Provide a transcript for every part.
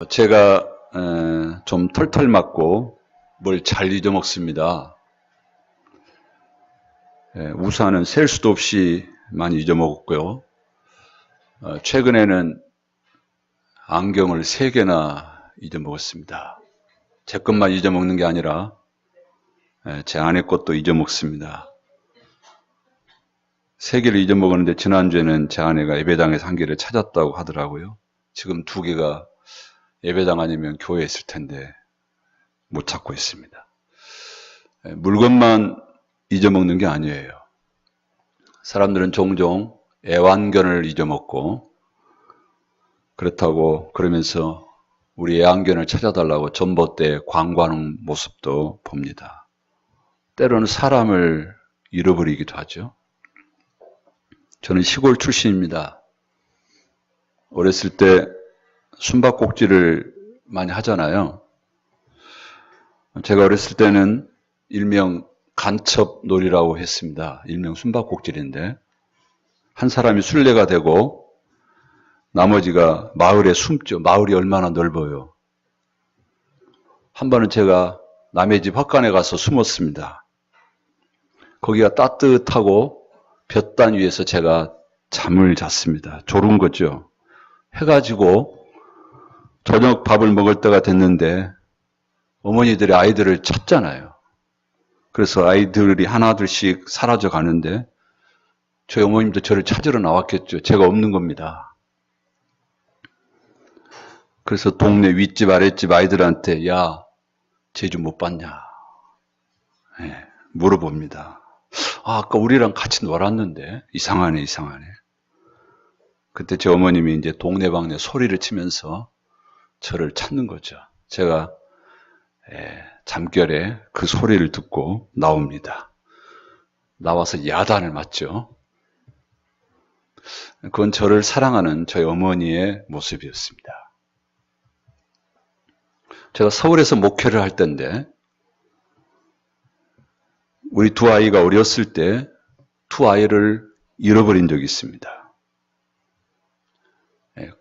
제가 좀 털털 맞고 뭘 잘 잊어먹습니다. 우산은 셀 수도 없이 많이 잊어먹었고요. 최근에는 안경을 3개나 잊어먹었습니다. 제 것만 잊어먹는 게 아니라 제 아내 것도 잊어먹습니다. 3개를 잊어먹었는데 지난주에는 제 아내가 예배당에서 1개를 찾았다고 하더라고요. 지금 2개가 예배당 아니면 교회에 있을 텐데 못 찾고 있습니다. 물건만 잊어먹는 게 아니에요. 사람들은 종종 애완견을 잊어먹고 그렇다고 그러면서 우리 애완견을 찾아달라고 전봇대에 광고하는 모습도 봅니다. 때로는 사람을 잃어버리기도 하죠. 저는 시골 출신입니다. 어렸을 때 숨바꼭질을 많이 하잖아요. 제가 어렸을 때는 일명 간첩놀이라고 했습니다. 일명 숨바꼭질인데 한 사람이 술래가 되고 나머지가 마을에 숨죠. 마을이 얼마나 넓어요. 한 번은 제가 남의 집 헛간에 가서 숨었습니다. 거기가 따뜻하고 볕단 위에서 제가 잠을 잤습니다. 졸은 거죠. 해가지고 저녁 밥을 먹을 때가 됐는데 어머니들이 아이들을 찾잖아요. 그래서 아이들이 하나둘씩 사라져 가는데 저희 어머님도 저를 찾으러 나왔겠죠. 제가 없는 겁니다. 그래서 동네 윗집 아랫집 아이들한테 야, 쟤 좀 못 봤냐? 물어봅니다. 아까 우리랑 같이 놀았는데 이상하네. 그때 제 어머님이 이제 동네방네 소리를 치면서 저를 찾는 거죠. 제가 잠결에 그 소리를 듣고 나옵니다. 나와서 야단을 맞죠. 그건 저를 사랑하는 저희 어머니의 모습이었습니다. 제가 서울에서 목회를 할 때인데 우리 2아이가 어렸을 때 2아이를 잃어버린 적이 있습니다.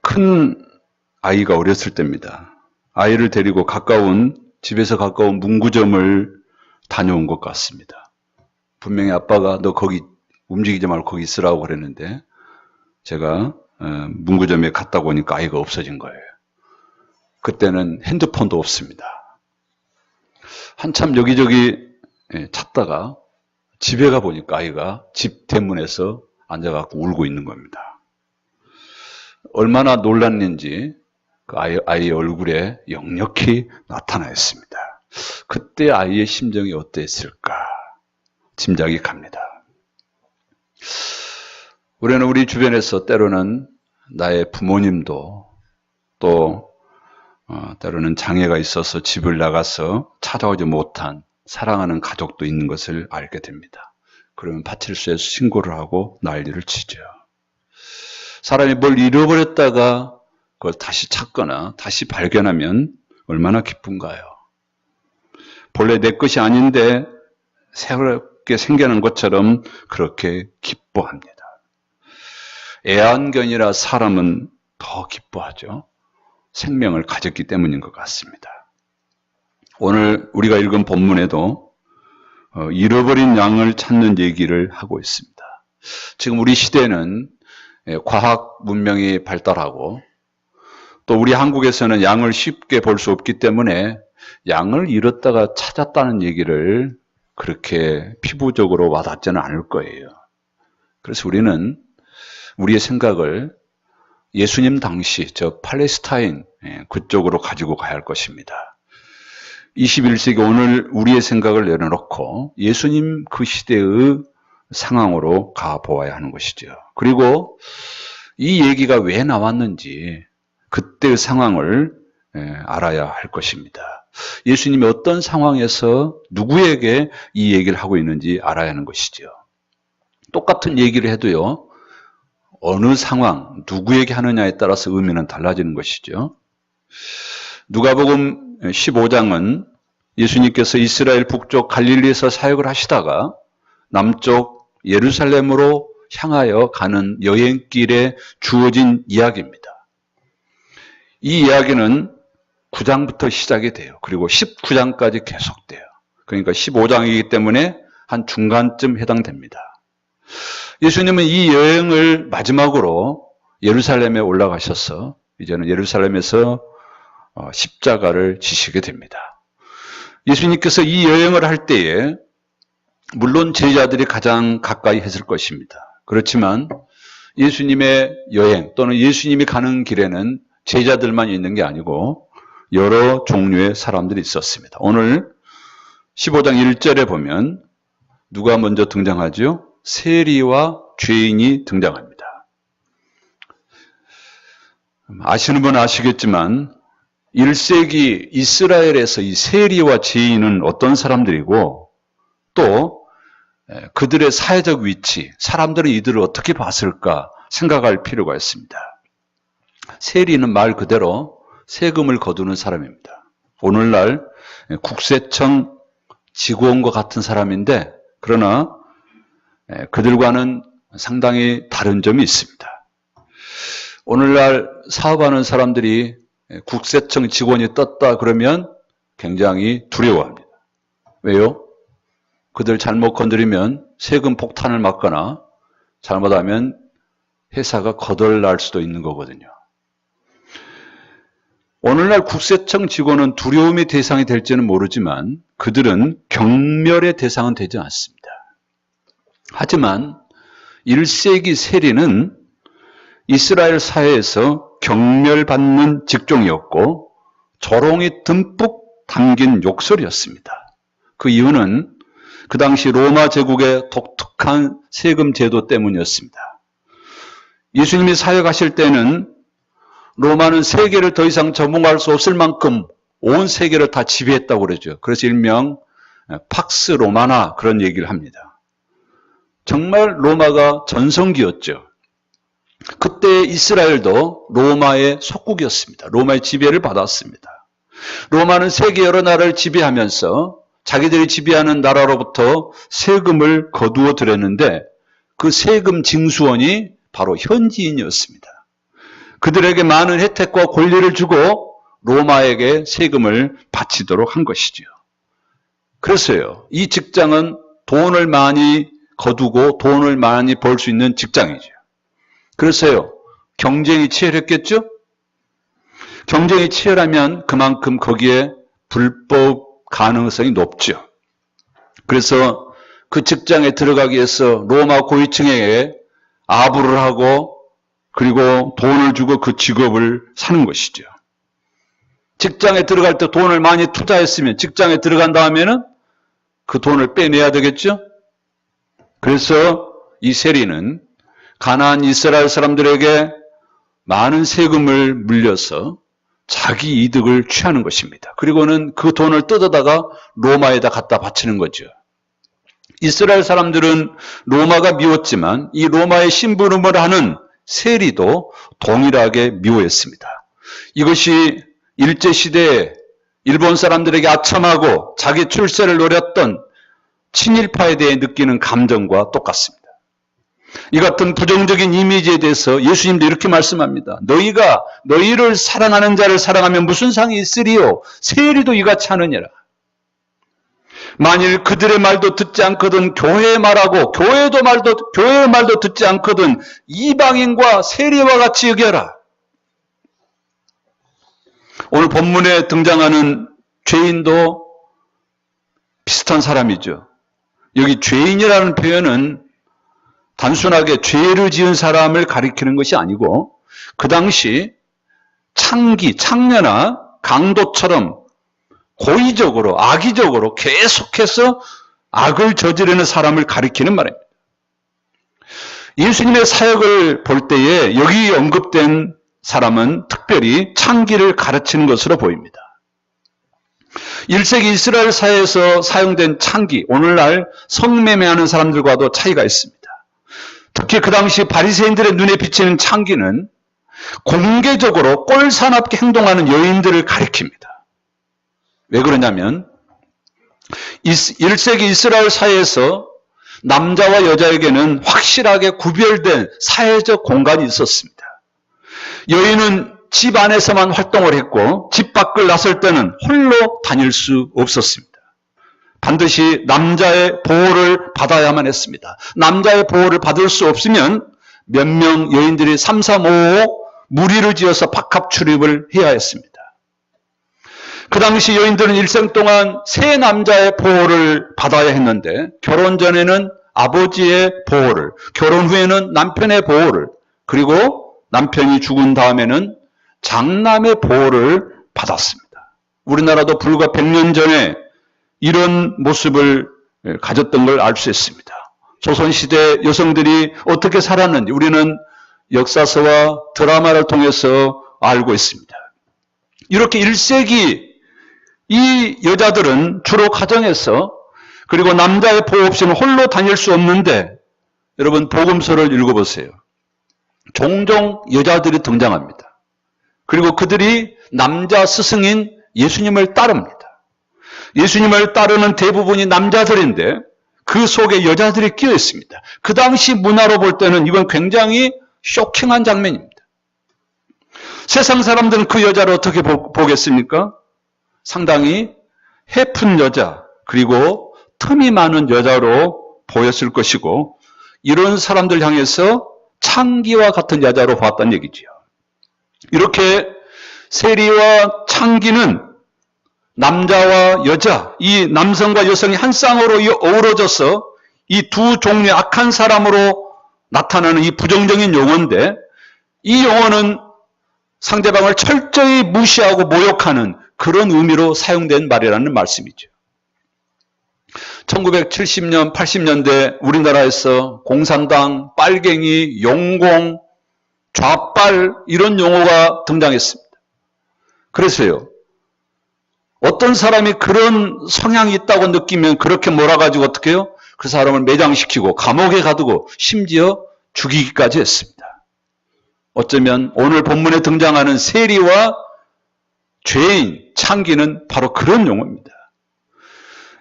큰 아이가 어렸을 때입니다. 아이를 데리고 집에서 가까운 문구점을 다녀온 것 같습니다. 분명히 아빠가 너 거기 움직이지 말고 거기 있으라고 그랬는데 제가 문구점에 갔다 오니까 아이가 없어진 거예요. 그때는 핸드폰도 없습니다. 한참 여기저기 찾다가 집에 가보니까 아이가 집 대문에서 앉아갖고 울고 있는 겁니다. 얼마나 놀랐는지 그 아이의 얼굴에 역력히 나타나 있습니다. 그때 아이의 심정이 어땠을까 짐작이 갑니다. 우리는 우리 주변에서 때로는 나의 부모님도 또 때로는 장애가 있어서 집을 나가서 찾아오지 못한 사랑하는 가족도 있는 것을 알게 됩니다. 그러면 파출소에서 신고를 하고 난리를 치죠. 사람이 뭘 잃어버렸다가 그걸 다시 찾거나 다시 발견하면 얼마나 기쁜가요? 본래 내 것이 아닌데 새롭게 생겨난 것처럼 그렇게 기뻐합니다. 애완견이라 사람은 더 기뻐하죠. 생명을 가졌기 때문인 것 같습니다. 오늘 우리가 읽은 본문에도 잃어버린 양을 찾는 얘기를 하고 있습니다. 지금 우리 시대는 과학 문명이 발달하고 또 우리 한국에서는 양을 쉽게 볼 수 없기 때문에 양을 잃었다가 찾았다는 얘기를 그렇게 피부적으로 와닿지는 않을 거예요. 그래서 우리는 우리의 생각을 예수님 당시 저 팔레스타인 그쪽으로 가지고 가야 할 것입니다. 21세기 오늘 우리의 생각을 내려놓고 예수님 그 시대의 상황으로 가보아야 하는 것이죠. 그리고 이 얘기가 왜 나왔는지 그때의 상황을 알아야 할 것입니다. 예수님이 어떤 상황에서 누구에게 이 얘기를 하고 있는지 알아야 하는 것이죠. 똑같은 얘기를 해도요. 어느 상황, 누구에게 하느냐에 따라서 의미는 달라지는 것이죠. 누가복음 15장은 예수님께서 이스라엘 북쪽 갈릴리에서 사역을 하시다가 남쪽 예루살렘으로 향하여 가는 여행길에 주어진 이야기입니다. 이 이야기는 9장부터 시작이 돼요. 그리고 19장까지 계속돼요. 그러니까 15장이기 때문에 한 중간쯤 해당됩니다. 예수님은 이 여행을 마지막으로 예루살렘에 올라가셔서 이제는 예루살렘에서 십자가를 지시게 됩니다. 예수님께서 이 여행을 할 때에 물론 제자들이 가장 가까이 했을 것입니다. 그렇지만 예수님의 여행 또는 예수님이 가는 길에는 제자들만 있는 게 아니고 여러 종류의 사람들이 있었습니다. 오늘 15장 1절에 보면 누가 먼저 등장하죠? 세리와 죄인이 등장합니다. 아시는 분은 아시겠지만 1세기 이스라엘에서 이 세리와 죄인은 어떤 사람들이고 또 그들의 사회적 위치, 사람들은 이들을 어떻게 봤을까 생각할 필요가 있습니다. 세리는 말 그대로 세금을 거두는 사람입니다. 오늘날 국세청 직원과 같은 사람인데 그러나 그들과는 상당히 다른 점이 있습니다. 오늘날 사업하는 사람들이 국세청 직원이 떴다 그러면 굉장히 두려워합니다. 왜요? 그들 잘못 건드리면 세금 폭탄을 맞거나 잘못하면 회사가 거덜날 수도 있는 거거든요. 오늘날 국세청 직원은 두려움의 대상이 될지는 모르지만 그들은 경멸의 대상은 되지 않습니다. 하지만 1세기 세리는 이스라엘 사회에서 경멸받는 직종이었고 조롱이 듬뿍 담긴 욕설이었습니다. 그 이유는 그 당시 로마 제국의 독특한 세금 제도 때문이었습니다. 예수님이 사역하실 때는 로마는 세계를 더 이상 점령할 수 없을 만큼 온 세계를 다 지배했다고 그러죠. 그래서 일명 팍스 로마나 그런 얘기를 합니다. 정말 로마가 전성기였죠. 그때 이스라엘도 로마의 속국이었습니다. 로마의 지배를 받았습니다. 로마는 세계 여러 나라를 지배하면서 자기들이 지배하는 나라로부터 세금을 거두어 들였는데 그 세금 징수원이 바로 현지인이었습니다. 그들에게 많은 혜택과 권리를 주고 로마에게 세금을 바치도록 한 것이죠. 그래서요, 이 직장은 돈을 많이 거두고 돈을 많이 벌 수 있는 직장이죠. 그래서요, 경쟁이 치열했겠죠? 경쟁이 치열하면 그만큼 거기에 불법 가능성이 높죠. 그래서 그 직장에 들어가기 위해서 로마 고위층에게 아부를 하고 그리고 돈을 주고 그 직업을 사는 것이죠. 직장에 들어갈 때 돈을 많이 투자했으면 직장에 들어간 다음에는 그 돈을 빼내야 되겠죠? 그래서 이 세리는 가나안 이스라엘 사람들에게 많은 세금을 물려서 자기 이득을 취하는 것입니다. 그리고는 그 돈을 뜯어다가 로마에다 갖다 바치는 거죠. 이스라엘 사람들은 로마가 미웠지만 이 로마의 심부름을 하는 세리도 동일하게 미워했습니다. 이것이 일제시대에 일본 사람들에게 아첨하고 자기 출세를 노렸던 친일파에 대해 느끼는 감정과 똑같습니다. 이 같은 부정적인 이미지에 대해서 예수님도 이렇게 말씀합니다. 너희가 너희를 사랑하는 자를 사랑하면 무슨 상이 있으리요? 세리도 이같이 하느니라. 만일 그들의 말도 듣지 않거든 교회의 말하고 교회의 말도 듣지 않거든 이방인과 세리와 같이 여겨라. 오늘 본문에 등장하는 죄인도 비슷한 사람이죠. 여기 죄인이라는 표현은 단순하게 죄를 지은 사람을 가리키는 것이 아니고 그 당시 창녀나 강도처럼 고의적으로 악의적으로 계속해서 악을 저지르는 사람을 가리키는 말입니다. 예수님의 사역을 볼 때에 여기 언급된 사람은 특별히 창기를 가르치는 것으로 보입니다. 1세기 이스라엘 사회에서 사용된 창기, 오늘날 성매매하는 사람들과도 차이가 있습니다. 특히 그 당시 바리새인들의 눈에 비치는 창기는 공개적으로 꼴사납게 행동하는 여인들을 가리킵니다. 왜 그러냐면 1세기 이스라엘 사회에서 남자와 여자에게는 확실하게 구별된 사회적 공간이 있었습니다. 여인은 집 안에서만 활동을 했고 집 밖을 나설 때는 홀로 다닐 수 없었습니다. 반드시 남자의 보호를 받아야만 했습니다. 남자의 보호를 받을 수 없으면 몇 명 여인들이 3, 3, 5, 5 무리를 지어서 박합 출입을 해야 했습니다. 그 당시 여인들은 일생 동안 세 남자의 보호를 받아야 했는데 결혼 전에는 아버지의 보호를, 결혼 후에는 남편의 보호를, 그리고 남편이 죽은 다음에는 장남의 보호를 받았습니다. 우리나라도 불과 100년 전에 이런 모습을 가졌던 걸 알 수 있습니다. 조선시대 여성들이 어떻게 살았는지 우리는 역사서와 드라마를 통해서 알고 있습니다. 이렇게 1세기 이 여자들은 주로 가정에서 그리고 남자의 보호 없이는 홀로 다닐 수 없는데 여러분 복음서를 읽어보세요. 종종 여자들이 등장합니다. 그리고 그들이 남자 스승인 예수님을 따릅니다. 예수님을 따르는 대부분이 남자들인데 그 속에 여자들이 끼어 있습니다. 그 당시 문화로 볼 때는 이건 굉장히 쇼킹한 장면입니다. 세상 사람들은 그 여자를 어떻게 보겠습니까? 상당히 해픈 여자, 그리고 틈이 많은 여자로 보였을 것이고 이런 사람들 향해서 창기와 같은 여자로 봤다는 얘기죠. 이렇게 세리와 창기는 남자와 여자, 이 남성과 여성이 한 쌍으로 어우러져서 이 두 종류의 악한 사람으로 나타나는 이 부정적인 용어인데 이 용어는 상대방을 철저히 무시하고 모욕하는 그런 의미로 사용된 말이라는 말씀이죠. 1970년, 80년대 우리나라에서 공산당, 빨갱이, 용공, 좌빨 이런 용어가 등장했습니다. 그래서요. 어떤 사람이 그런 성향이 있다고 느끼면 그렇게 몰아가지고 어떻게 해요? 그 사람을 매장시키고 감옥에 가두고 심지어 죽이기까지 했습니다. 어쩌면 오늘 본문에 등장하는 세리와 죄인, 창기는 바로 그런 용어입니다.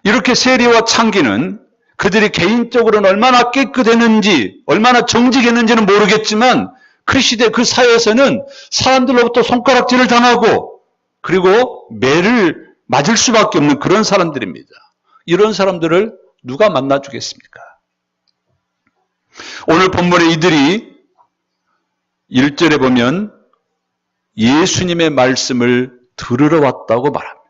이렇게 세리와 창기는 그들이 개인적으로는 얼마나 깨끗했는지, 얼마나 정직했는지는 모르겠지만 그 시대, 그 사회에서는 사람들로부터 손가락질을 당하고 그리고 매를 맞을 수밖에 없는 그런 사람들입니다. 이런 사람들을 누가 만나주겠습니까? 오늘 본문에 이들이 1절에 보면 예수님의 말씀을 들으러 왔다고 말합니다.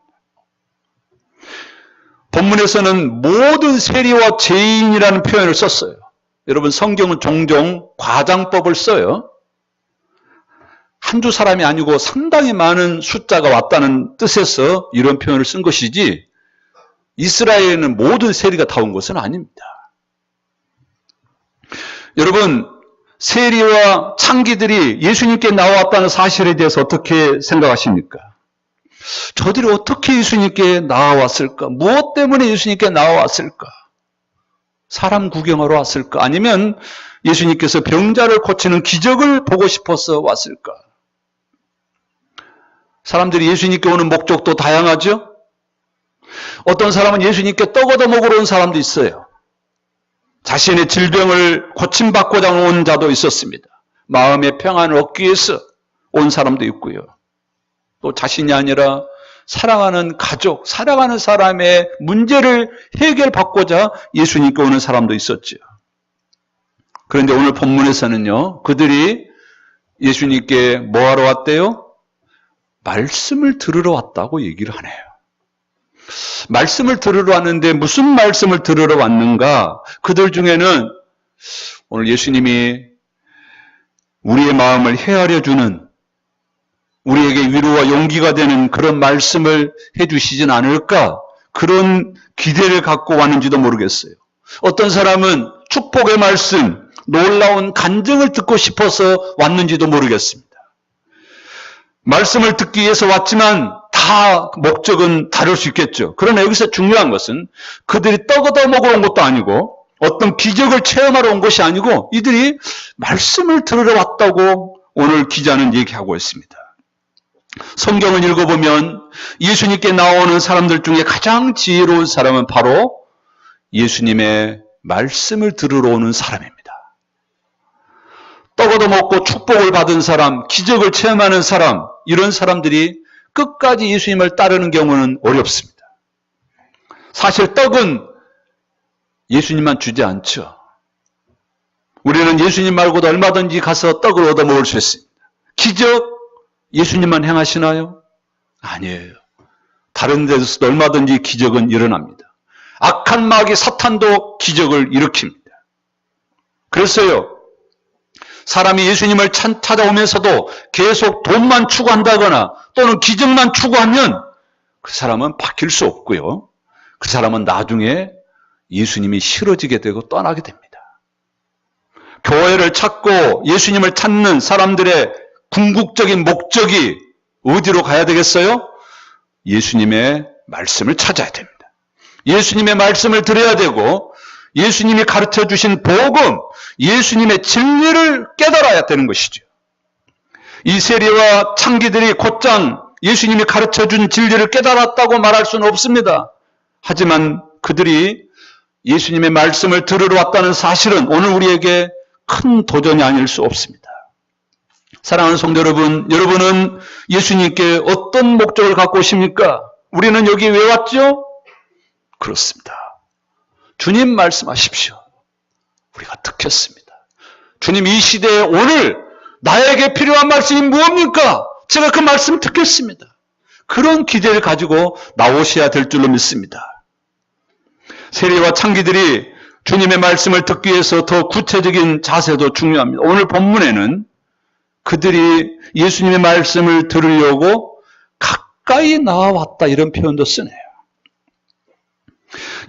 본문에서는 모든 세리와 죄인이라는 표현을 썼어요. 여러분 성경은 종종 과장법을 써요. 한두 사람이 아니고 상당히 많은 숫자가 왔다는 뜻에서 이런 표현을 쓴 것이지 이스라엘에는 모든 세리가 다 온 것은 아닙니다. 여러분 세리와 창기들이 예수님께 나왔다는 사실에 대해서 어떻게 생각하십니까? 저들이 어떻게 예수님께 나와왔을까? 무엇 때문에 예수님께 나와왔을까? 사람 구경하러 왔을까? 아니면 예수님께서 병자를 고치는 기적을 보고 싶어서 왔을까? 사람들이 예수님께 오는 목적도 다양하죠? 어떤 사람은 예수님께 떡 얻어 먹으러 온 사람도 있어요. 자신의 질병을 고침받고자 온 자도 있었습니다. 마음의 평안을 얻기 위해서 온 사람도 있고요. 또 자신이 아니라 사랑하는 가족, 사랑하는 사람의 문제를 해결받고자 예수님께 오는 사람도 있었죠. 그런데 오늘 본문에서는요, 그들이 예수님께 뭐하러 왔대요? 말씀을 들으러 왔다고 얘기를 하네요. 말씀을 들으러 왔는데 무슨 말씀을 들으러 왔는가? 그들 중에는 오늘 예수님이 우리의 마음을 헤아려 주는, 우리에게 위로와 용기가 되는 그런 말씀을 해주시진 않을까? 그런 기대를 갖고 왔는지도 모르겠어요. 어떤 사람은 축복의 말씀, 놀라운 간증을 듣고 싶어서 왔는지도 모르겠습니다. 말씀을 듣기 위해서 왔지만 다 목적은 다를 수 있겠죠. 그러나 여기서 중요한 것은 그들이 떡 얻어 먹으러 온 것도 아니고 어떤 기적을 체험하러 온 것이 아니고 이들이 말씀을 들으러 왔다고 오늘 기자는 얘기하고 있습니다. 성경을 읽어보면 예수님께 나오는 사람들 중에 가장 지혜로운 사람은 바로 예수님의 말씀을 들으러 오는 사람입니다. 떡 얻어 먹고 축복을 받은 사람, 기적을 체험하는 사람, 이런 사람들이 끝까지 예수님을 따르는 경우는 어렵습니다. 사실 떡은 예수님만 주지 않죠. 우리는 예수님 말고도 얼마든지 가서 떡을 얻어 먹을 수 있습니다. 기적 예수님만 행하시나요? 아니에요. 다른 데서도 얼마든지 기적은 일어납니다. 악한 마귀 사탄도 기적을 일으킵니다. 그래서요, 사람이 예수님을 찾아오면서도 계속 돈만 추구한다거나 또는 기적만 추구하면 그 사람은 바뀔 수 없고요. 그 사람은 나중에 예수님이 싫어지게 되고 떠나게 됩니다. 교회를 찾고 예수님을 찾는 사람들의 궁극적인 목적이 어디로 가야 되겠어요? 예수님의 말씀을 찾아야 됩니다. 예수님의 말씀을 들어야 되고 예수님이 가르쳐 주신 복음, 예수님의 진리를 깨달아야 되는 것이죠. 이 세리와 창기들이 곧장 예수님이 가르쳐 준 진리를 깨달았다고 말할 수는 없습니다. 하지만 그들이 예수님의 말씀을 들으러 왔다는 사실은 오늘 우리에게 큰 도전이 아닐 수 없습니다. 사랑하는 성도 여러분, 여러분은 예수님께 어떤 목적을 갖고 오십니까? 우리는 여기 왜 왔죠? 그렇습니다. 주님 말씀하십시오. 우리가 듣겠습니다. 주님 이 시대에 오늘 나에게 필요한 말씀이 무엇입니까? 제가 그 말씀 듣겠습니다. 그런 기대를 가지고 나오셔야 될 줄로 믿습니다. 세리와 창기들이 주님의 말씀을 듣기 위해서 더 구체적인 자세도 중요합니다. 오늘 본문에는 그들이 예수님의 말씀을 들으려고 가까이 나와왔다 이런 표현도 쓰네요.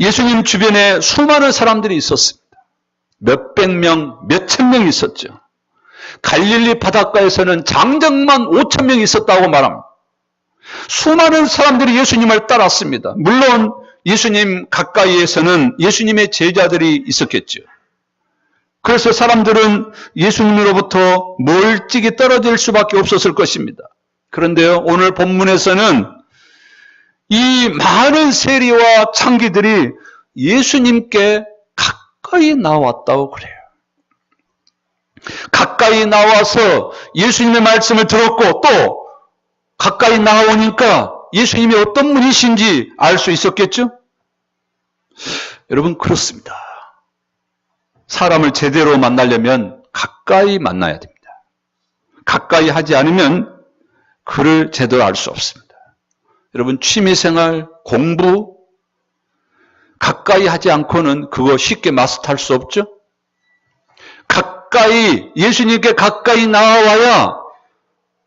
예수님 주변에 수많은 사람들이 있었습니다. 몇백 명, 몇천 명 있었죠. 갈릴리 바닷가에서는 장정만 5천 명이 있었다고 말합니다. 수많은 사람들이 예수님을 따랐습니다. 물론 예수님 가까이에서는 예수님의 제자들이 있었겠죠. 그래서 사람들은 예수님으로부터 멀찍이 떨어질 수밖에 없었을 것입니다. 그런데요, 오늘 본문에서는 이 많은 세리와 창기들이 예수님께 가까이 나왔다고 그래요. 가까이 나와서 예수님의 말씀을 들었고 또 가까이 나오니까 예수님이 어떤 분이신지 알 수 있었겠죠? 여러분, 그렇습니다. 사람을 제대로 만나려면 가까이 만나야 됩니다. 가까이 하지 않으면 그를 제대로 알 수 없습니다. 여러분, 취미생활, 공부 가까이 하지 않고는 그거 쉽게 마스터할 수 없죠? 가까이, 예수님께 가까이 나와야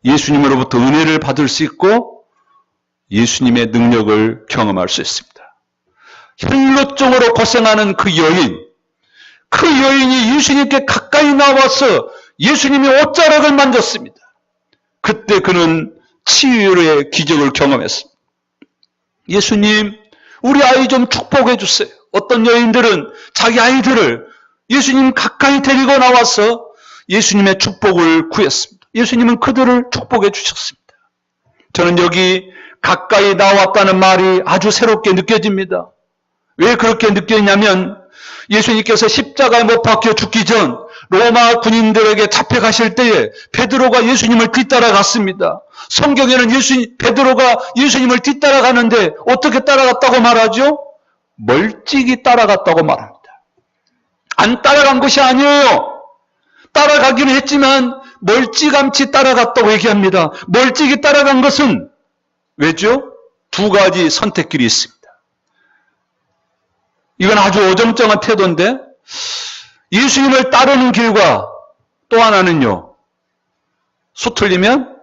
예수님으로부터 은혜를 받을 수 있고 예수님의 능력을 경험할 수 있습니다. 혈루증으로 고생하는 그 여인이 예수님께 가까이 나와서 예수님의 옷자락을 만졌습니다. 그때 그는 치유의 기적을 경험했습니다. 예수님, 우리 아이 좀 축복해 주세요. 어떤 여인들은 자기 아이들을 예수님 가까이 데리고 나와서 예수님의 축복을 구했습니다. 예수님은 그들을 축복해 주셨습니다. 저는 여기 가까이 나왔다는 말이 아주 새롭게 느껴집니다. 왜 그렇게 느꼈냐면 예수님께서 십자가에 못 박혀 죽기 전 로마 군인들에게 잡혀가실 때에 베드로가 예수님을 뒤따라갔습니다. 성경에는 베드로가 예수님을 뒤따라가는데 어떻게 따라갔다고 말하죠? 멀찍이 따라갔다고 말합니다. 안 따라간 것이 아니에요. 따라가기는 했지만 멀찌감치 따라갔다고 얘기합니다. 멀찍이 따라간 것은 왜죠? 두 가지 선택길이 있습니다. 이건 아주 어정쩡한 태도인데 예수님을 따르는 길과 또 하나는요, 서툴리면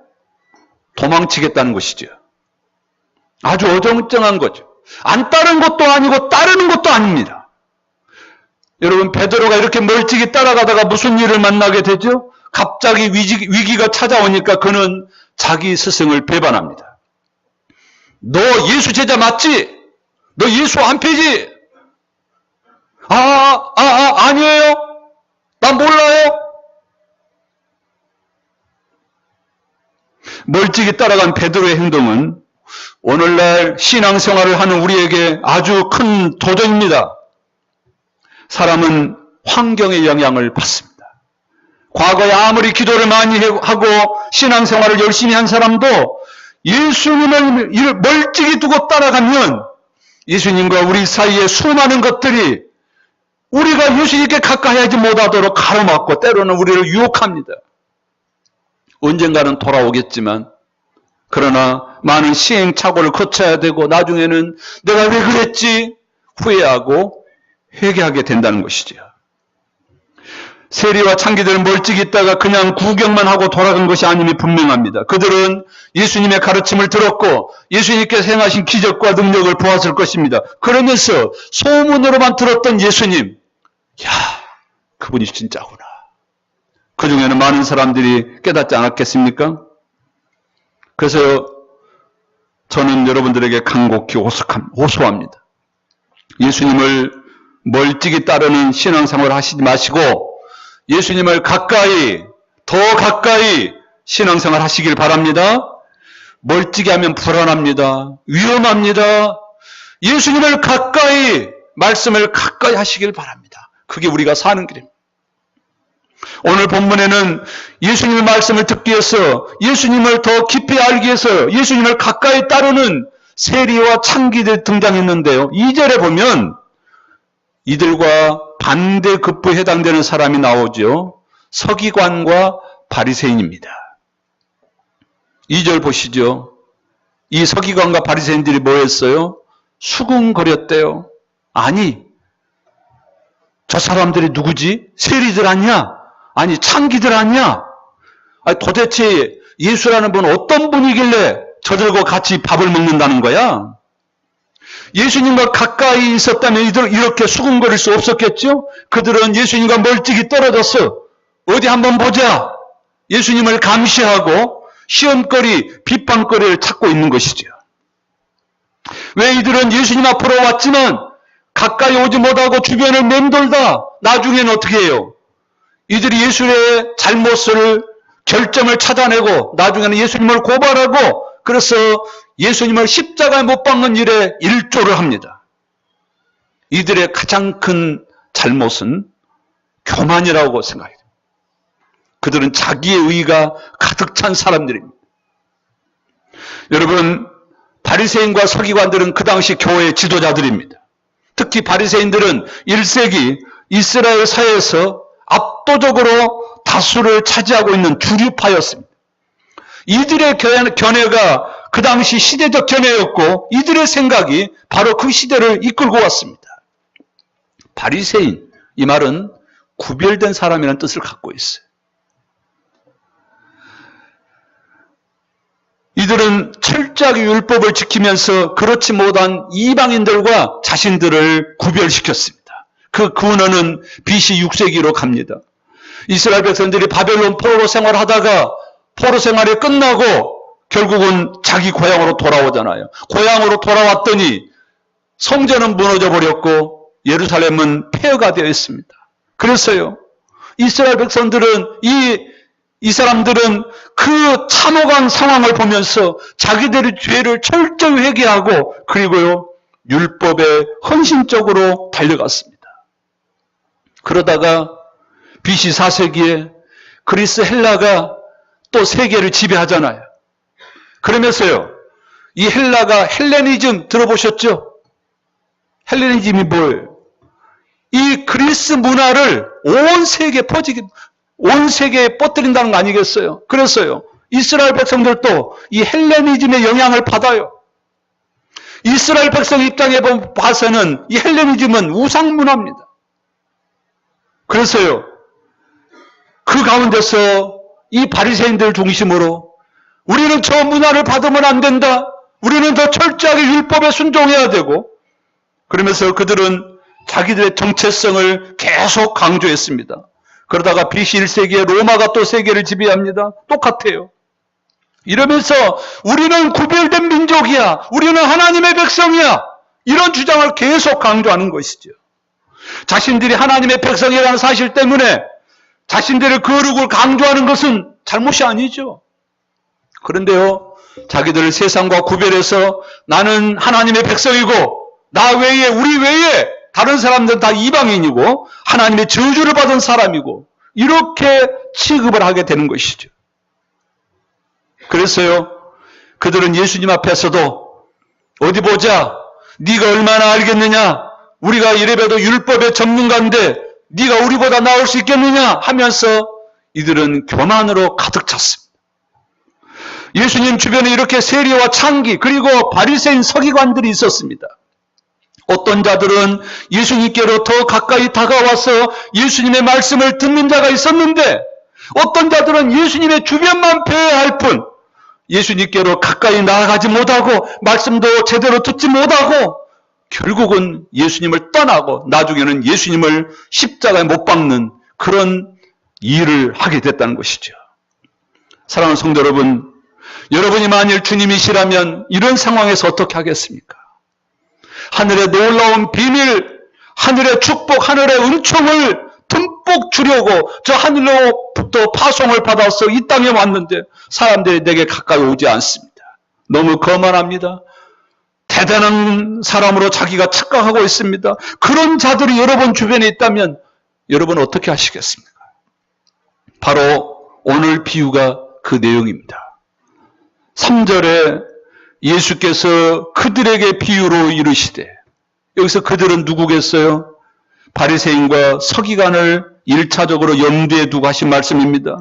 도망치겠다는 것이죠. 아주 어정쩡한 거죠. 안 따르는 것도 아니고 따르는 것도 아닙니다. 여러분, 베드로가 이렇게 멀찍이 따라가다가 무슨 일을 만나게 되죠? 갑자기 위기가 찾아오니까 그는 자기 스승을 배반합니다. 너 예수 제자 맞지? 너 예수 안 패지? 아니에요? 난 몰라요? 멀찍이 따라간 베드로의 행동은 오늘날 신앙생활을 하는 우리에게 아주 큰 도전입니다. 사람은 환경의 영향을 받습니다. 과거에 아무리 기도를 많이 하고 신앙생활을 열심히 한 사람도 예수님을 멀찍이 두고 따라가면 예수님과 우리 사이에 수많은 것들이 우리가 예수님께 가까이 하지 못하도록 가로막고 때로는 우리를 유혹합니다. 언젠가는 돌아오겠지만 그러나 많은 시행착오를 거쳐야 되고 나중에는 내가 왜 그랬지 후회하고 회개하게 된다는 것이죠. 세리와 창기들은 멀찍이 있다가 그냥 구경만 하고 돌아간 것이 아님이 분명합니다. 그들은 예수님의 가르침을 들었고 예수님께서 행하신 기적과 능력을 보았을 것입니다. 그러면서 소문으로만 들었던 예수님, 야, 그분이 진짜구나. 그 중에는 많은 사람들이 깨닫지 않았겠습니까? 그래서 저는 여러분들에게 간곡히 호소합니다. 예수님을 멀찍이 따르는 신앙생활을 하시지 마시고 예수님을 가까이, 더 가까이 신앙생활 하시길 바랍니다. 멀찍이 하면 불안합니다. 위험합니다. 예수님을 가까이, 말씀을 가까이 하시길 바랍니다. 그게 우리가 사는 길입니다. 오늘 본문에는 예수님의 말씀을 듣기 위해서 예수님을 더 깊이 알기 위해서 예수님을 가까이 따르는 세리와 창기들이 등장했는데요. 2절에 보면 이들과 반대급부에 해당되는 사람이 나오죠. 서기관과 바리새인입니다. 2절 보시죠. 이 서기관과 바리새인들이 뭐 했어요? 수군거렸대요. 아니, 저 사람들이 누구지? 세리들 아니야? 아니, 창기들 아니야? 아니, 도대체 예수라는 분은 어떤 분이길래 저들과 같이 밥을 먹는다는 거야? 예수님과 가까이 있었다면 이들 이렇게 수군거릴 수 없었겠죠? 그들은 예수님과 멀찍이 떨어져서 어디 한번 보자. 예수님을 감시하고 시험거리, 비판거리를 찾고 있는 것이죠. 왜 이들은 예수님 앞으로 왔지만 가까이 오지 못하고 주변을 맴돌다 나중에는 어떻게 해요? 이들이 예수의 잘못을 결점을 찾아내고 나중에는 예수님을 고발하고 그래서 예수님을 십자가에 못 박는 일에 일조를 합니다. 이들의 가장 큰 잘못은 교만이라고 생각해요. 그들은 자기의 의가 가득 찬 사람들입니다. 여러분, 바리새인과 서기관들은 그 당시 교회의 지도자들입니다. 특히 바리새인들은 1세기 이스라엘 사회에서 압도적으로 다수를 차지하고 있는 주류파였습니다. 이들의 견해가 그 당시 시대적 견해였고 이들의 생각이 바로 그 시대를 이끌고 왔습니다. 바리새인, 이 말은 구별된 사람이라는 뜻을 갖고 있어요. 이들은 철저하게 율법을 지키면서 그렇지 못한 이방인들과 자신들을 구별시켰습니다. 그 근원은 BC 6세기로 갑니다. 이스라엘 백성들이 바벨론 포로 생활하다가 포로 생활이 끝나고 결국은 자기 고향으로 돌아오잖아요. 고향으로 돌아왔더니 성전은 무너져 버렸고 예루살렘은 폐허가 되어 있습니다. 그래서요, 이스라엘 백성들은 이 사람들은 그 참혹한 상황을 보면서 자기들의 죄를 철저히 회개하고 그리고요 율법에 헌신적으로 달려갔습니다. 그러다가 BC 4세기에 그리스 헬라가 또 세계를 지배하잖아요. 그러면서요 이 헬라가 헬레니즘 들어보셨죠? 헬레니즘이 뭐예요? 이 그리스 문화를 온 세계에 온 세계에 뻗들인다는 거 아니겠어요? 그래서요 이스라엘 백성들도 이 헬레니즘의 영향을 받아요. 이스라엘 백성 입장에 봐서는 이 헬레니즘은 우상 문화입니다. 그래서요 그 가운데서 이 바리새인들 중심으로 우리는 저 문화를 받으면 안 된다. 우리는 더 철저하게 율법에 순종해야 되고 그러면서 그들은 자기들의 정체성을 계속 강조했습니다. 그러다가 BC 1세기에 로마가 또 세계를 지배합니다. 똑같아요. 이러면서 우리는 구별된 민족이야. 우리는 하나님의 백성이야. 이런 주장을 계속 강조하는 것이죠. 자신들이 하나님의 백성이라는 사실 때문에 자신들의 거룩을 강조하는 것은 잘못이 아니죠. 그런데요, 자기들을 세상과 구별해서 나는 하나님의 백성이고 나 외에 우리 외에 다른 사람들은 다 이방인이고 하나님의 저주를 받은 사람이고 이렇게 취급을 하게 되는 것이죠. 그래서요, 그들은 예수님 앞에서도 어디 보자, 네가 얼마나 알겠느냐, 우리가 이래봬도 율법의 전문가인데 네가 우리보다 나을 수 있겠느냐 하면서 이들은 교만으로 가득 찼습니다. 예수님 주변에 이렇게 세리와 창기 그리고 바리새인 서기관들이 있었습니다. 어떤 자들은 예수님께로 더 가까이 다가와서 예수님의 말씀을 듣는 자가 있었는데, 어떤 자들은 예수님의 주변만 배회할 뿐 예수님께로 가까이 나아가지 못하고 말씀도 제대로 듣지 못하고 결국은 예수님을 떠나고 나중에는 예수님을 십자가에 못 박는 그런 일을 하게 됐다는 것이죠. 사랑하는 성도 여러분, 여러분이 만일 주님이시라면 이런 상황에서 어떻게 하겠습니까? 하늘의 놀라운 비밀, 하늘의 축복, 하늘의 은총을 듬뿍 주려고 저 하늘로부터 파송을 받아서 이 땅에 왔는데 사람들이 내게 가까이 오지 않습니다. 너무 거만합니다. 대단한 사람으로 자기가 착각하고 있습니다. 그런 자들이 여러분 주변에 있다면 여러분 어떻게 하시겠습니까? 바로 오늘 비유가 그 내용입니다. 3절에 예수께서 그들에게 비유로 이르시되, 여기서 그들은 누구겠어요? 바리새인과 서기관을 1차적으로 염두에 두고 하신 말씀입니다.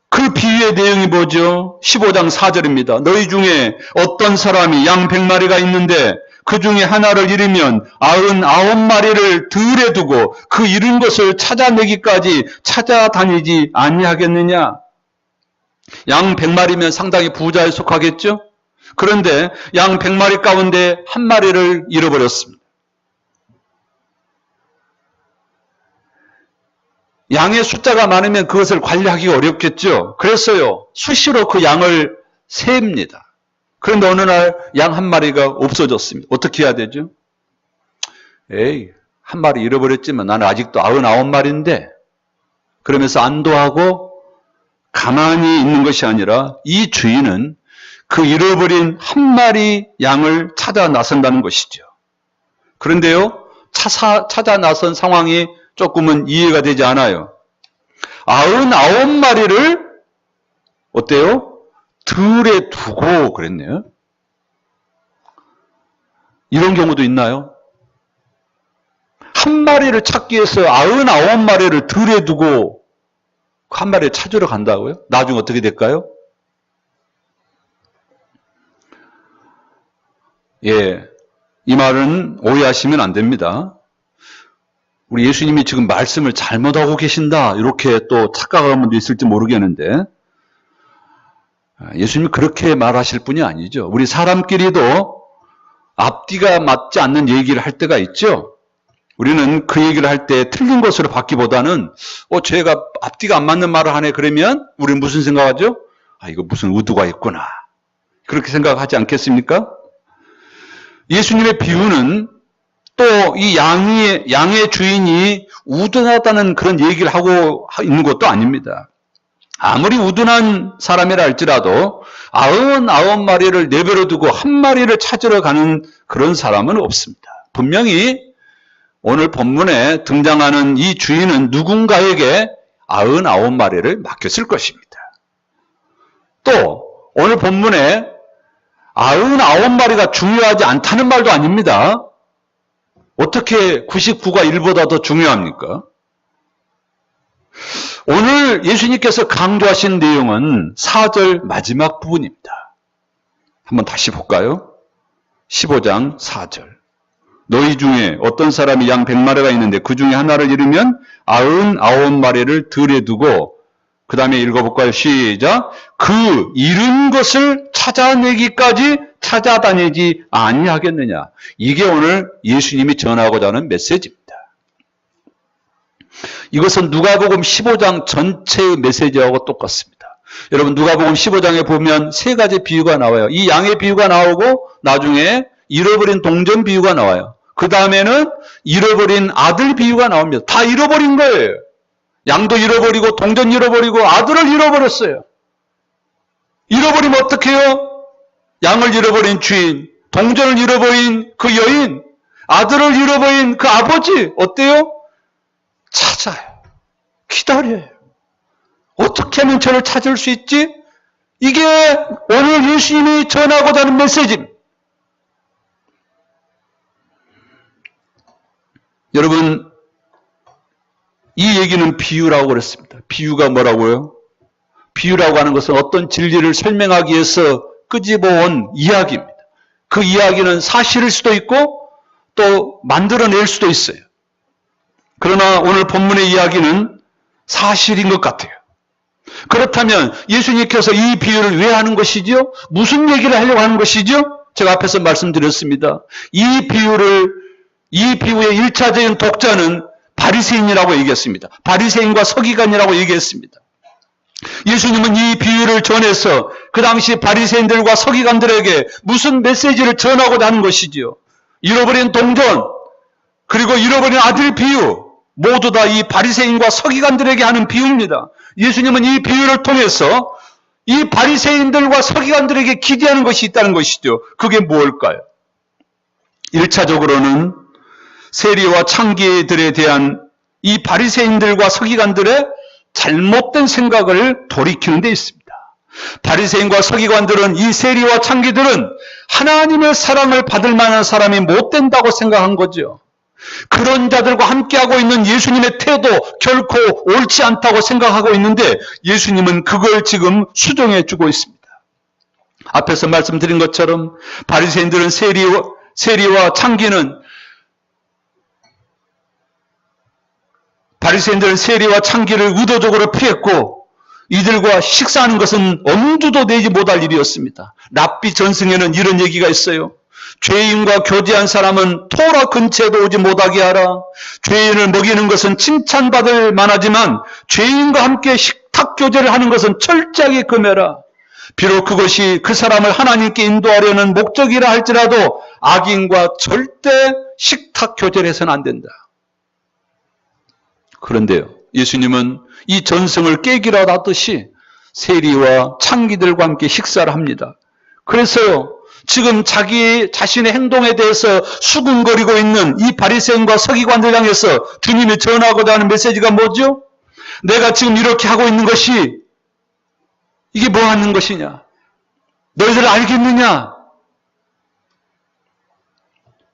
그 비유의 내용이 뭐죠? 15장 4절입니다. 너희 중에 어떤 사람이 양 100마리가 있는데 그 중에 하나를 잃으면 99마리를 들에 두고 그 잃은 것을 찾아내기까지 찾아다니지 아니하겠느냐? 양 100마리면 상당히 부자에 속하겠죠? 그런데 양 100마리 가운데 한 마리를 잃어버렸습니다. 양의 숫자가 많으면 그것을 관리하기가 어렵겠죠. 그래서요, 수시로 그 양을 셉니다. 그런데 어느 날 양 한 마리가 없어졌습니다. 어떻게 해야 되죠? 에이, 한 마리 잃어버렸지만 나는 아직도 99마리인데 그러면서 안도하고 가만히 있는 것이 아니라 이 주인은 그 잃어버린 한 마리 양을 찾아 나선다는 것이죠. 그런데요, 찾아 나선 상황이 조금은 이해가 되지 않아요. 99마리를 어때요? 들에 두고 그랬네요. 이런 경우도 있나요? 한 마리를 찾기 위해서 99마리를 들에 두고 한 마리를 찾으러 간다고요? 나중에 어떻게 될까요? 예, 이 말은 오해하시면 안 됩니다. 우리 예수님이 지금 말씀을 잘못하고 계신다 이렇게 또 착각하는 분도 있을지 모르겠는데, 예수님이 그렇게 말하실 분이 아니죠. 우리 사람끼리도 앞뒤가 맞지 않는 얘기를 할 때가 있죠. 우리는 그 얘기를 할 때 틀린 것으로 받기보다는 쟤가 앞뒤가 안 맞는 말을 하네 그러면 우리는 무슨 생각하죠? 이거 무슨 의도가 있구나, 그렇게 생각하지 않겠습니까? 예수님의 비유는 또 이 양의 주인이 우둔하다는 그런 얘기를 하고 있는 것도 아닙니다. 아무리 우둔한 사람이라 할지라도 99마리를 내버려 두고 한 마리를 찾으러 가는 그런 사람은 없습니다. 분명히 오늘 본문에 등장하는 이 주인은 누군가에게 99마리를 맡겼을 것입니다. 또 오늘 본문에 99마리가 중요하지 않다는 말도 아닙니다. 어떻게 99가 1보다 더 중요합니까? 오늘 예수님께서 강조하신 내용은 4절 마지막 부분입니다. 한번 다시 볼까요? 15장 4절. 너희 중에 어떤 사람이 양 100마리가 있는데 그 중에 하나를 잃으면 99마리를 들에 두고, 그 다음에 읽어볼까요? 시작. 그 잃은 것을 찾아내기까지 찾아다니지 아니하겠느냐. 이게 오늘 예수님이 전하고자 하는 메시지입니다. 이것은 누가복음 15장 전체의 메시지하고 똑같습니다. 여러분, 누가복음 15장에 보면 세 가지 비유가 나와요. 이 양의 비유가 나오고 나중에 잃어버린 동전 비유가 나와요. 그 다음에는 잃어버린 아들 비유가 나옵니다. 다 잃어버린 거예요. 양도 잃어버리고 동전 잃어버리고 아들을 잃어버렸어요. 잃어버리면 어떻게 해요? 양을 잃어버린 주인, 동전을 잃어버린 그 여인, 아들을 잃어버린 그 아버지 어때요? 찾아요. 기다려요. 어떻게 하면 저를 찾을 수 있지? 이게 오늘 예수님이 전하고자 하는 메시지입니다. 여러분, 이 얘기는 비유라고 그랬습니다. 비유가 뭐라고요? 비유라고 하는 것은 어떤 진리를 설명하기 위해서 끄집어온 이야기입니다. 그 이야기는 사실일 수도 있고 또 만들어낼 수도 있어요. 그러나 오늘 본문의 이야기는 사실인 것 같아요. 그렇다면 예수님께서 이 비유를 왜 하는 것이죠? 무슨 얘기를 하려고 하는 것이죠? 제가 앞에서 말씀드렸습니다. 이 비유의 1차적인 독자는 바리새인이라고 얘기했습니다. 바리새인과 서기관이라고 얘기했습니다. 예수님은 이 비유를 전해서 그 당시 바리새인들과 서기관들에게 무슨 메시지를 전하고자 하는 것이지요? 잃어버린 동전, 그리고 잃어버린 아들 비유, 모두 다 이 바리새인과 서기관들에게 하는 비유입니다. 예수님은 이 비유를 통해서 이 바리새인들과 서기관들에게 기대하는 것이 있다는 것이죠. 그게 무엇일까요? 1차적으로는 세리와 창기들에 대한 이 바리새인들과 서기관들의 잘못된 생각을 돌이키는 데 있습니다. 바리새인과 서기관들은, 이 세리와 창기들은 하나님의 사랑을 받을 만한 사람이 못 된다고 생각한 거죠. 그런 자들과 함께하고 있는 예수님의 태도 결코 옳지 않다고 생각하고 있는데 예수님은 그걸 지금 수정해 주고 있습니다. 앞에서 말씀드린 것처럼 바리새인들은 세리와 창기는 바리새인들은 세리와 창기를 의도적으로 피했고 이들과 식사하는 것은 엄두도 내지 못할 일이었습니다. 랍비 전승에는 이런 얘기가 있어요. 죄인과 교제한 사람은 토라 근처에도 오지 못하게 하라. 죄인을 먹이는 것은 칭찬받을 만하지만 죄인과 함께 식탁 교제를 하는 것은 철저하게 금해라. 비록 그것이 그 사람을 하나님께 인도하려는 목적이라 할지라도 악인과 절대 식탁 교제를 해서는 안 된다. 그런데요, 예수님은 이 전승을 깨기라 하듯이 세리와 창기들과 함께 식사를 합니다. 그래서요, 지금 자신의 행동에 대해서 수군거리고 있는 이 바리새인과 서기관들 향해서 주님이 전하고자 하는 메시지가 뭐죠? 내가 지금 이렇게 하고 있는 것이 이게 뭐 하는 것이냐? 너희들 알겠느냐?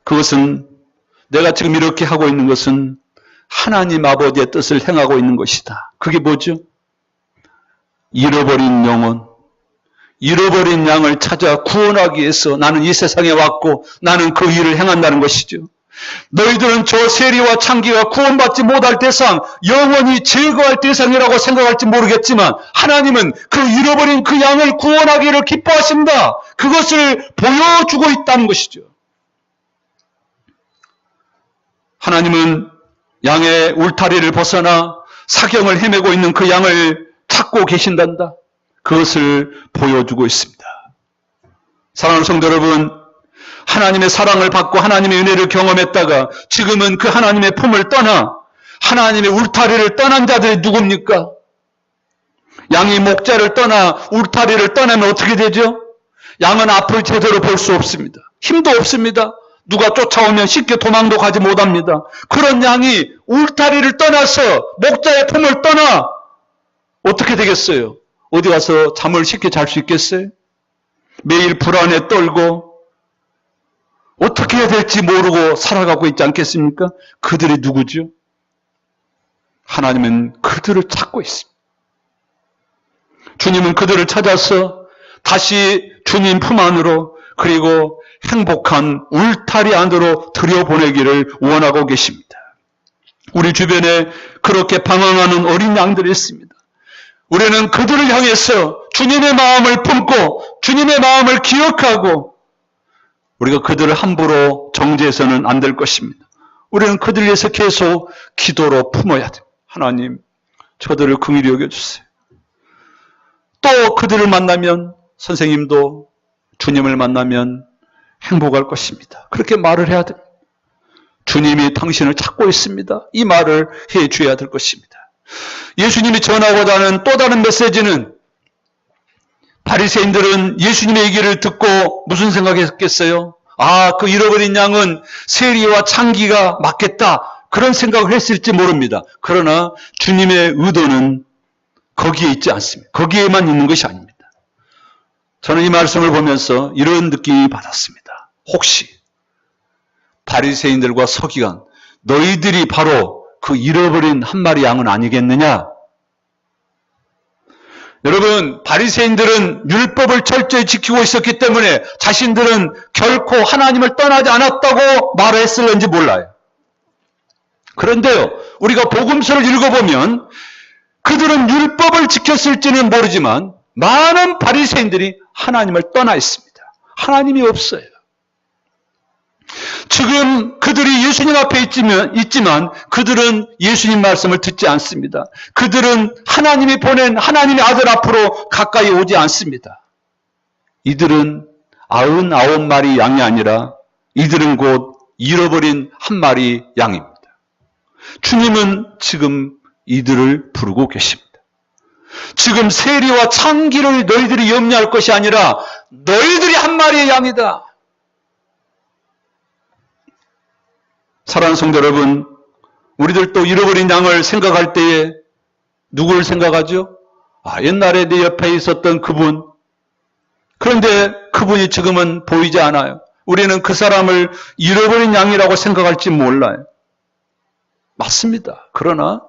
그것은 내가 지금 이렇게 하고 있는 것은 하나님 아버지의 뜻을 행하고 있는 것이다. 그게 뭐죠? 잃어버린 영혼, 잃어버린 양을 찾아 구원하기 위해서 나는 이 세상에 왔고 나는 그 일을 행한다는 것이죠. 너희들은 저 세리와 창기가 구원받지 못할 대상, 영원히 제거할 대상이라고 생각할지 모르겠지만 하나님은 그 잃어버린 그 양을 구원하기를 기뻐하신다. 그것을 보여주고 있다는 것이죠. 하나님은 양의 울타리를 벗어나 사경을 헤매고 있는 그 양을 찾고 계신단다. 그것을 보여주고 있습니다. 사랑하는 성도 여러분, 하나님의 사랑을 받고 하나님의 은혜를 경험했다가 지금은 그 하나님의 품을 떠나 하나님의 울타리를 떠난 자들이 누굽니까? 양이 목자를 떠나 울타리를 떠나면 어떻게 되죠? 양은 앞을 제대로 볼 수 없습니다. 힘도 없습니다. 누가 쫓아오면 쉽게 도망도 가지 못합니다. 그런 양이 울타리를 떠나서 목자의 품을 떠나 어떻게 되겠어요? 어디 가서 잠을 쉽게 잘 수 있겠어요? 매일 불안에 떨고 어떻게 해야 될지 모르고 살아가고 있지 않겠습니까? 그들이 누구죠? 하나님은 그들을 찾고 있습니다. 주님은 그들을 찾아서 다시 주님 품 안으로 그리고 행복한 울타리 안으로 들여보내기를 원하고 계십니다. 우리 주변에 그렇게 방황하는 어린 양들이 있습니다. 우리는 그들을 향해서 주님의 마음을 품고 주님의 마음을 기억하고 우리가 그들을 함부로 정죄해서는 안 될 것입니다. 우리는 그들을 위해서 계속 기도로 품어야 돼요. 하나님, 저들을 긍휼히 여겨주세요. 또 그들을 만나면 선생님도 주님을 만나면 행복할 것입니다. 그렇게 말을 해야 됩니다. 주님이 당신을 찾고 있습니다. 이 말을 해줘야 될 것입니다. 예수님이 전하고자 하는 또 다른 메시지는 바리새인들은 예수님의 얘기를 듣고 무슨 생각했겠어요? 아, 그 잃어버린 양은 세리와 창기가 맞겠다. 그런 생각을 했을지 모릅니다. 그러나 주님의 의도는 거기에 있지 않습니다. 거기에만 있는 것이 아닙니다. 저는 이 말씀을 보면서 이런 느낌이 받았습니다. 혹시 바리새인들과 서기관, 너희들이 바로 그 잃어버린 한 마리 양은 아니겠느냐? 여러분, 바리새인들은 율법을 철저히 지키고 있었기 때문에 자신들은 결코 하나님을 떠나지 않았다고 말했을는지 몰라요. 그런데요, 우리가 복음서를 읽어보면 그들은 율법을 지켰을지는 모르지만 많은 바리새인들이 하나님을 떠나 있습니다. 하나님이 없어요. 지금 그들이 예수님 앞에 있지만 그들은 예수님 말씀을 듣지 않습니다. 그들은 하나님이 보낸 하나님의 아들 앞으로 가까이 오지 않습니다. 이들은 99마리 양이 아니라 이들은 곧 잃어버린 한 마리 양입니다. 주님은 지금 이들을 부르고 계십니다. 지금 세리와 창기를 너희들이 염려할 것이 아니라 너희들이 한 마리의 양이다. 사랑하는 성도 여러분, 우리들도 잃어버린 양을 생각할 때에 누구를 생각하죠? 옛날에 내 옆에 있었던 그분. 그런데 그분이 지금은 보이지 않아요. 우리는 그 사람을 잃어버린 양이라고 생각할지 몰라요. 맞습니다. 그러나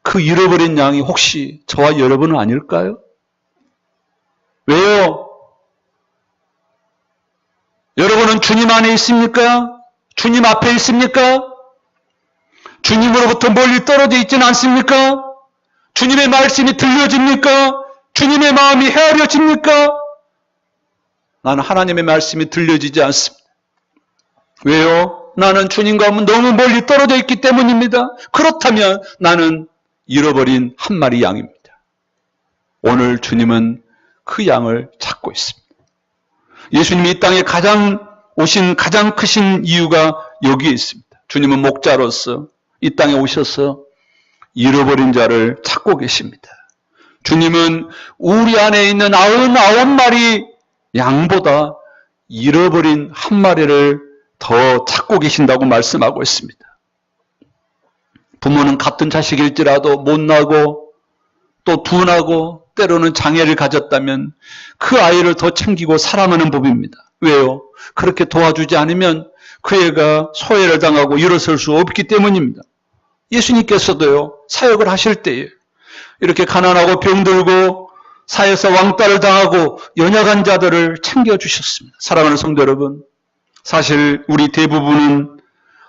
그 잃어버린 양이 혹시 저와 여러분은 아닐까요? 왜요? 여러분은 주님 안에 있습니까? 주님 앞에 있습니까? 주님으로부터 멀리 떨어져 있지는 않습니까? 주님의 말씀이 들려집니까? 주님의 마음이 헤아려집니까? 나는 하나님의 말씀이 들려지지 않습니다. 왜요? 나는 주님과 너무 멀리 떨어져 있기 때문입니다. 그렇다면 나는 잃어버린 한 마리 양입니다. 오늘 주님은 그 양을 찾고 있습니다. 예수님이 이 땅에 오신 가장 크신 이유가 여기에 있습니다. 주님은 목자로서 이 땅에 오셔서 잃어버린 자를 찾고 계십니다. 주님은 우리 안에 있는 99마리 양보다 잃어버린 한 마리를 더 찾고 계신다고 말씀하고 있습니다. 부모는 같은 자식일지라도 못나고 또 둔하고 때로는 장애를 가졌다면 그 아이를 더 챙기고 사랑하는 법입니다. 왜요? 그렇게 도와주지 않으면 그 애가 소외를 당하고 일어설 수 없기 때문입니다. 예수님께서도요, 사역을 하실 때에 이렇게 가난하고 병들고 사회에서 왕따를 당하고 연약한 자들을 챙겨주셨습니다. 사랑하는 성도 여러분, 사실 우리 대부분은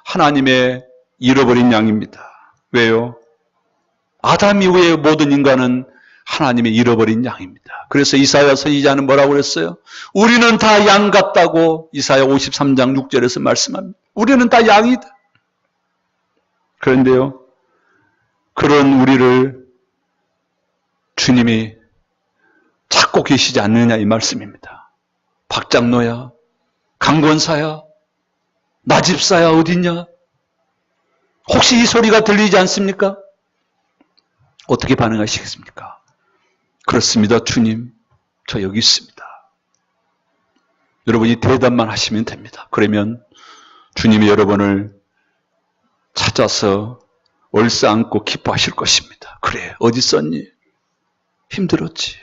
하나님의 잃어버린 양입니다. 왜요? 아담 이후의 모든 인간은 하나님의 잃어버린 양입니다. 그래서 이사야 선지자는 뭐라고 그랬어요? 우리는 다 양 같다고 이사야 53장 6절에서 말씀합니다. 우리는 다 양이다. 그런데요, 그런 우리를 주님이 찾고 계시지 않느냐 이 말씀입니다. 박장로야, 강권사야, 나 집사야 어디냐? 혹시 이 소리가 들리지 않습니까? 어떻게 반응하시겠습니까? 그렇습니다. 주님, 저 여기 있습니다. 여러분이 대답만 하시면 됩니다. 그러면 주님이 여러분을 찾아서 얼싸안고 기뻐하실 것입니다. 그래, 어디 있었니? 힘들었지.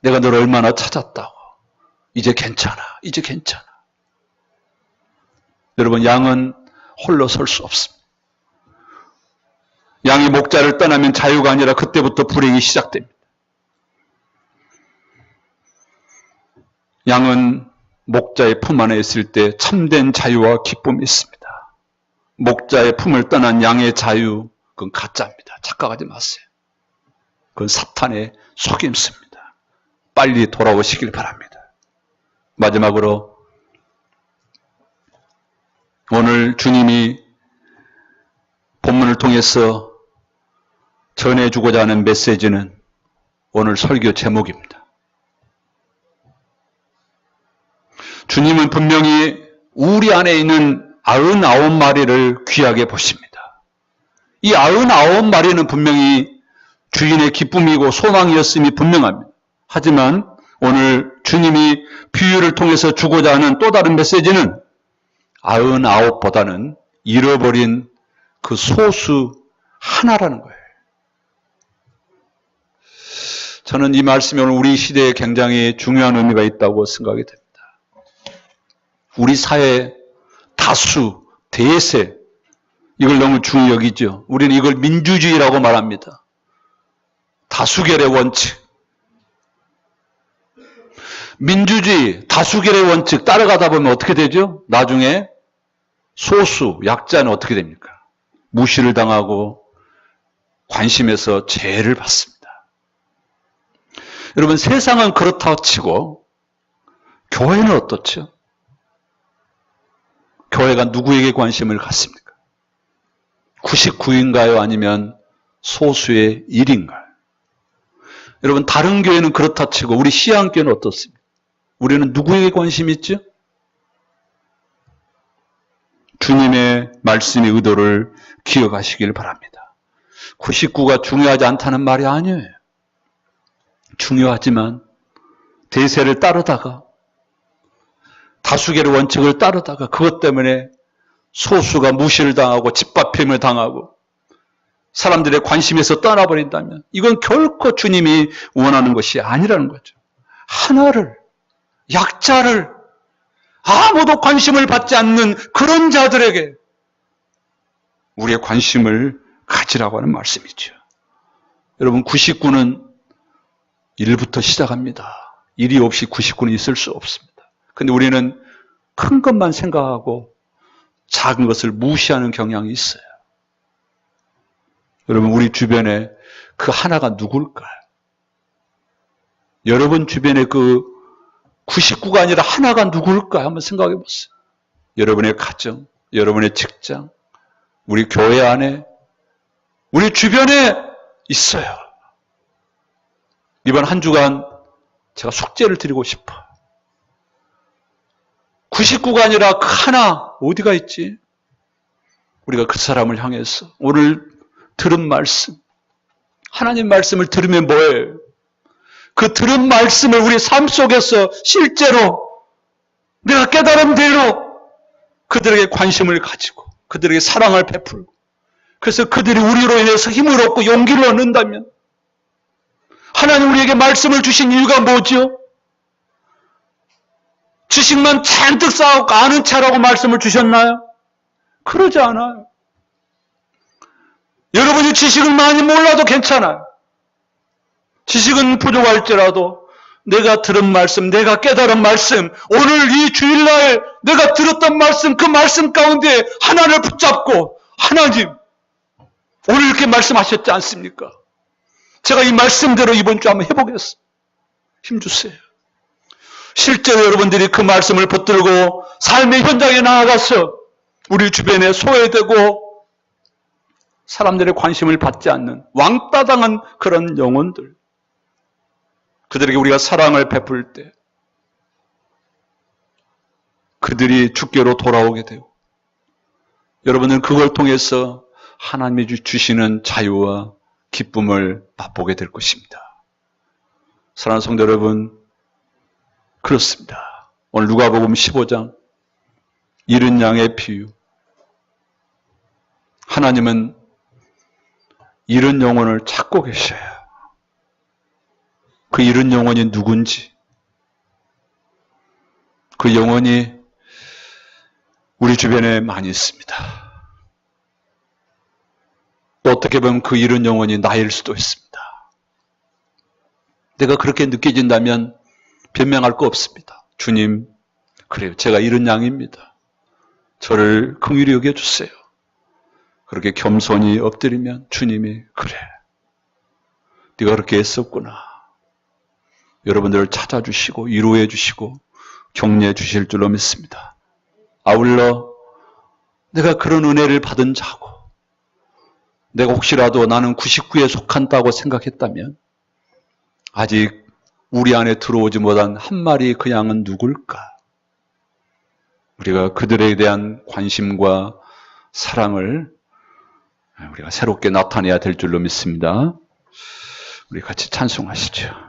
내가 너를 얼마나 찾았다고. 이제 괜찮아. 이제 괜찮아. 여러분, 양은 홀로 설 수 없습니다. 양이 목자를 떠나면 자유가 아니라 그때부터 불행이 시작됩니다. 양은 목자의 품 안에 있을 때 참된 자유와 기쁨이 있습니다. 목자의 품을 떠난 양의 자유, 그건 가짜입니다. 착각하지 마세요. 그건 사탄의 속임수입니다. 빨리 돌아오시길 바랍니다. 마지막으로 오늘 주님이 본문을 통해서 전해주고자 하는 메시지는 오늘 설교 제목입니다. 주님은 분명히 우리 안에 있는 99마리를 귀하게 보십니다. 이 99마리는 분명히 주인의 기쁨이고 소망이었음이 분명합니다. 하지만 오늘 주님이 비유를 통해서 주고자 하는 또 다른 메시지는 99보다는 잃어버린 그 소수 하나라는 거예요. 저는 이 말씀이 오늘 우리 시대에 굉장히 중요한 의미가 있다고 생각이 됩니다. 우리 사회 다수, 대세, 이걸 너무 중요히 여기죠. 우리는 이걸 민주주의라고 말합니다. 다수결의 원칙. 민주주의, 다수결의 원칙 따라가다 보면 어떻게 되죠? 나중에 소수, 약자는 어떻게 됩니까? 무시를 당하고 관심에서 제해를 받습니다. 여러분, 세상은 그렇다 치고 교회는 어떻죠? 교회가 누구에게 관심을 갖습니까? 99인가요? 아니면 소수의 1인가요? 여러분, 다른 교회는 그렇다 치고 우리 시향교회는 어떻습니까? 우리는 누구에게 관심이 있죠? 주님의 말씀의 의도를 기억하시길 바랍니다. 99가 중요하지 않다는 말이 아니에요. 중요하지만 대세를 따르다가 다수결의 원칙을 따르다가 그것 때문에 소수가 무시를 당하고 짓밟힘을 당하고 사람들의 관심에서 떠나버린다면 이건 결코 주님이 원하는 것이 아니라는 거죠. 하나를, 약자를, 아무도 관심을 받지 않는 그런 자들에게 우리의 관심을 가지라고 하는 말씀이죠. 여러분, 99는 1부터 시작합니다. 1이 없이 99는 있을 수 없습니다. 근데 우리는 큰 것만 생각하고 작은 것을 무시하는 경향이 있어요. 여러분, 우리 주변에 그 하나가 누굴까요? 여러분 주변에 그 99가 아니라 하나가 누굴까요? 한번 생각해 보세요. 여러분의 가정, 여러분의 직장, 우리 교회 안에, 우리 주변에 있어요. 이번 한 주간 제가 숙제를 드리고 싶어요. 99가 아니라 그 하나 어디가 있지? 우리가 그 사람을 향해서 오늘 들은 말씀, 하나님 말씀을 들으면 뭐예요? 그 들은 말씀을 우리 삶 속에서 실제로 내가 깨달은 대로 그들에게 관심을 가지고 그들에게 사랑을 베풀고 그래서 그들이 우리로 인해서 힘을 얻고 용기를 얻는다면 하나님 우리에게 말씀을 주신 이유가 뭐죠? 지식만 잔뜩 쌓아갖고 아는 체라고 말씀을 주셨나요? 그러지 않아요. 여러분이 지식을 많이 몰라도 괜찮아요. 지식은 부족할지라도 내가 들은 말씀, 내가 깨달은 말씀, 오늘 이 주일날 내가 들었던 말씀, 그 말씀 가운데 하나를 붙잡고 하나님, 오늘 이렇게 말씀하셨지 않습니까? 제가 이 말씀대로 이번 주 한번 해보겠습니다. 힘주세요. 실제로 여러분들이 그 말씀을 붙들고 삶의 현장에 나아가서 우리 주변에 소외되고 사람들의 관심을 받지 않는 왕따당한 그런 영혼들, 그들에게 우리가 사랑을 베풀 때 그들이 주께로 돌아오게 되고 여러분은 그걸 통해서 하나님이 주시는 자유와 기쁨을 맛보게 될 것입니다. 사랑하는 성도 여러분, 그렇습니다. 오늘 누가복음 15장 잃은 양의 비유. 하나님은 잃은 영혼을 찾고 계셔요. 그 잃은 영혼이 누군지, 그 영혼이 우리 주변에 많이 있습니다. 또 어떻게 보면 그 잃은 영혼이 나일 수도 있습니다. 내가 그렇게 느껴진다면 변명할 거 없습니다. 주님, 그래요. 제가 잃은 양입니다. 저를 긍휼히 여겨주세요. 그렇게 겸손히 엎드리면 주님이 그래. 네가 그렇게 했었구나. 여러분들을 찾아주시고 위로해 주시고 격려해 주실 줄로 믿습니다. 아울러 내가 그런 은혜를 받은 자고 내가 혹시라도 나는 99에 속한다고 생각했다면 아직 우리 안에 들어오지 못한 한 마리 그 양은 누굴까? 우리가 그들에 대한 관심과 사랑을 우리가 새롭게 나타내야 될 줄로 믿습니다. 우리 같이 찬송하시죠.